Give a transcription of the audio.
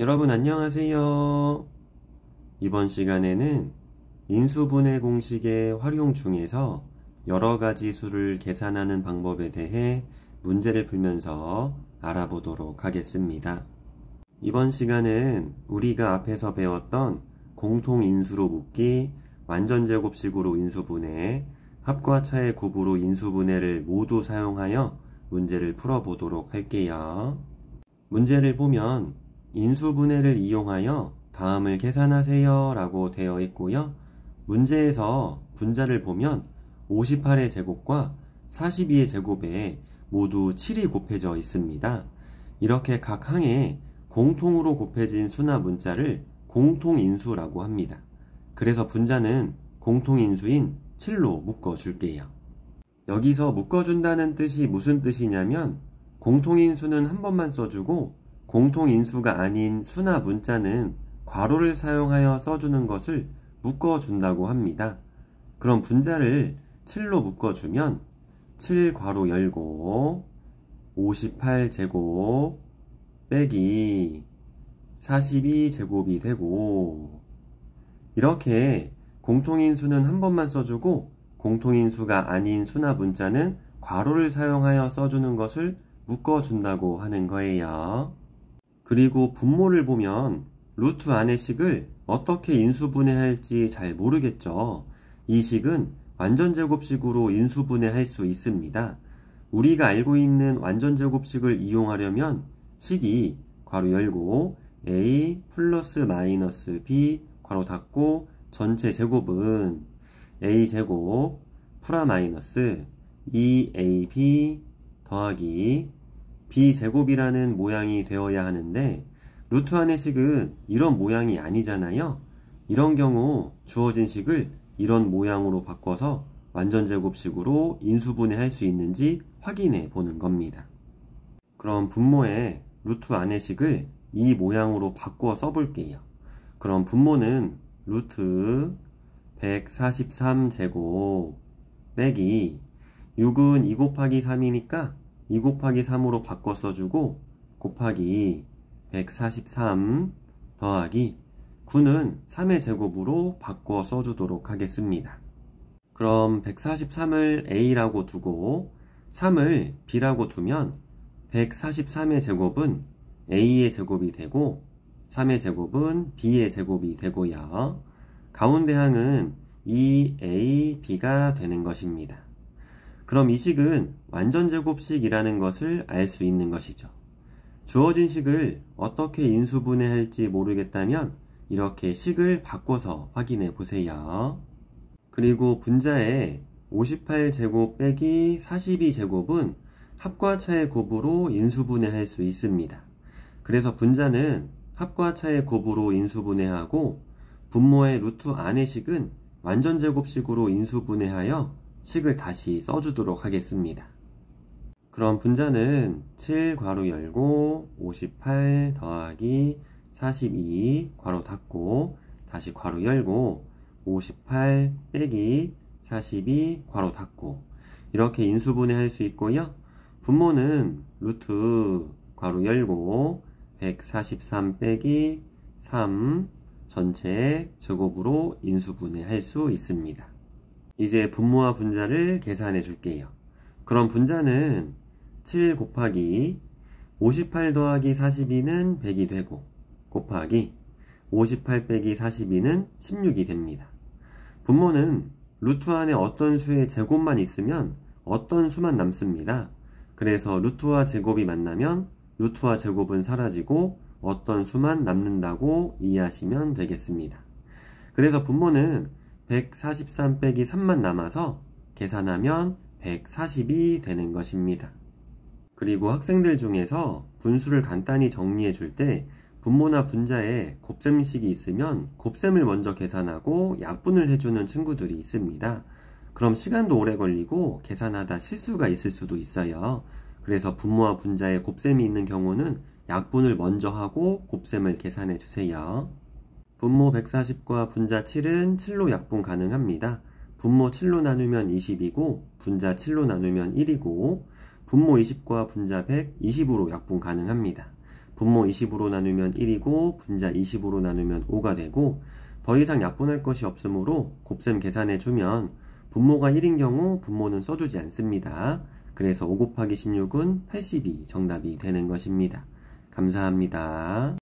여러분 안녕하세요. 이번 시간에는 인수분해 공식의 활용 중에서 여러 가지 수를 계산하는 방법에 대해 문제를 풀면서 알아보도록 하겠습니다. 이번 시간은 우리가 앞에서 배웠던 공통인수로 묶기, 완전제곱식으로 인수분해, 합과 차의 곱으로 인수분해를 모두 사용하여 문제를 풀어보도록 할게요. 문제를 보면 인수분해를 이용하여 다음을 계산하세요 라고 되어 있고요. 문제에서 분자를 보면 58의 제곱과 42의 제곱에 모두 7이 곱해져 있습니다. 이렇게 각 항에 공통으로 곱해진 수나 문자를 공통인수라고 합니다. 그래서 분자는 공통인수인 7로 묶어줄게요. 여기서 묶어준다는 뜻이 무슨 뜻이냐면 공통인수는 한 번만 써주고 공통인수가 아닌 수나 문자는 괄호를 사용하여 써주는 것을 묶어준다고 합니다. 그럼 분자를 7로 묶어주면 7 괄호 열고 58제곱 빼기 42제곱이 되고, 이렇게 공통인수는 한 번만 써주고 공통인수가 아닌 수나 문자는 괄호를 사용하여 써주는 것을 묶어준다고 하는 거예요. 그리고 분모를 보면 루트 안의 식을 어떻게 인수분해할지 잘 모르겠죠. 이 식은 완전제곱식으로 인수분해할 수 있습니다. 우리가 알고 있는 완전제곱식을 이용하려면 식이 괄호 열고 a 플러스 마이너스 b 괄호 닫고 전체 제곱은 a제곱 프라 마이너스 2ab 더하기 b제곱이라는 모양이 되어야 하는데 루트 안의 식은 이런 모양이 아니잖아요. 이런 경우 주어진 식을 이런 모양으로 바꿔서 완전제곱식으로 인수분해할 수 있는지 확인해 보는 겁니다. 그럼 분모에 루트 안의 식을 이 모양으로 바꾸어 써볼게요. 그럼 분모는 루트 143제곱 빼기 6은 2 곱하기 3이니까 2 곱하기 3으로 바꿔 써주고 곱하기 143 더하기 9는 3의 제곱으로 바꿔 써주도록 하겠습니다. 그럼 143을 a라고 두고 3을 b라고 두면 143의 제곱은 a의 제곱이 되고 3의 제곱은 b의 제곱이 되고요. 가운데 항은 2ab가 되는 것입니다. 그럼 이 식은 완전제곱식이라는 것을 알 수 있는 것이죠. 주어진 식을 어떻게 인수분해할지 모르겠다면 이렇게 식을 바꿔서 확인해 보세요. 그리고 분자에 58제곱 빼기 42제곱은 합과 차의 곱으로 인수분해할 수 있습니다. 그래서 분자는 합과 차의 곱으로 인수분해하고 분모의 루트 안의 식은 완전제곱식으로 인수분해하여 식을 다시 써주도록 하겠습니다. 그럼 분자는 7 괄호 열고 58 더하기 42 괄호 닫고 다시 괄호 열고 58 빼기 42 괄호 닫고 이렇게 인수분해할 수 있고요. 분모는 루트 괄호 열고 143 빼기 3 전체 제곱으로 인수분해할 수 있습니다. 이제 분모와 분자를 계산해 줄게요. 그럼 분자는 7 곱하기 58 더하기 42는 100이 되고 곱하기 58 빼기 42는 16이 됩니다. 분모는 루트 안에 어떤 수의 제곱만 있으면 어떤 수만 남습니다. 그래서 루트와 제곱이 만나면 루트와 제곱은 사라지고 어떤 수만 남는다고 이해하시면 되겠습니다. 그래서 분모는 143 빼기 3만 남아서 계산하면 140이 되는 것입니다. 그리고 학생들 중에서 분수를 간단히 정리해 줄 때 분모나 분자에 곱셈식이 있으면 곱셈을 먼저 계산하고 약분을 해주는 친구들이 있습니다. 그럼 시간도 오래 걸리고 계산하다 실수가 있을 수도 있어요. 그래서 분모와 분자에 곱셈이 있는 경우는 약분을 먼저 하고 곱셈을 계산해 주세요. 분모 140과 분자 7은 7로 약분 가능합니다. 분모 7로 나누면 20이고 분자 7로 나누면 1이고 분모 20과 분자 100, 20으로 약분 가능합니다. 분모 20으로 나누면 1이고 분자 20으로 나누면 5가 되고 더 이상 약분할 것이 없으므로 곱셈 계산해주면 분모가 1인 경우 분모는 써주지 않습니다. 그래서 5 곱하기 16은 82 정답이 되는 것입니다. 감사합니다.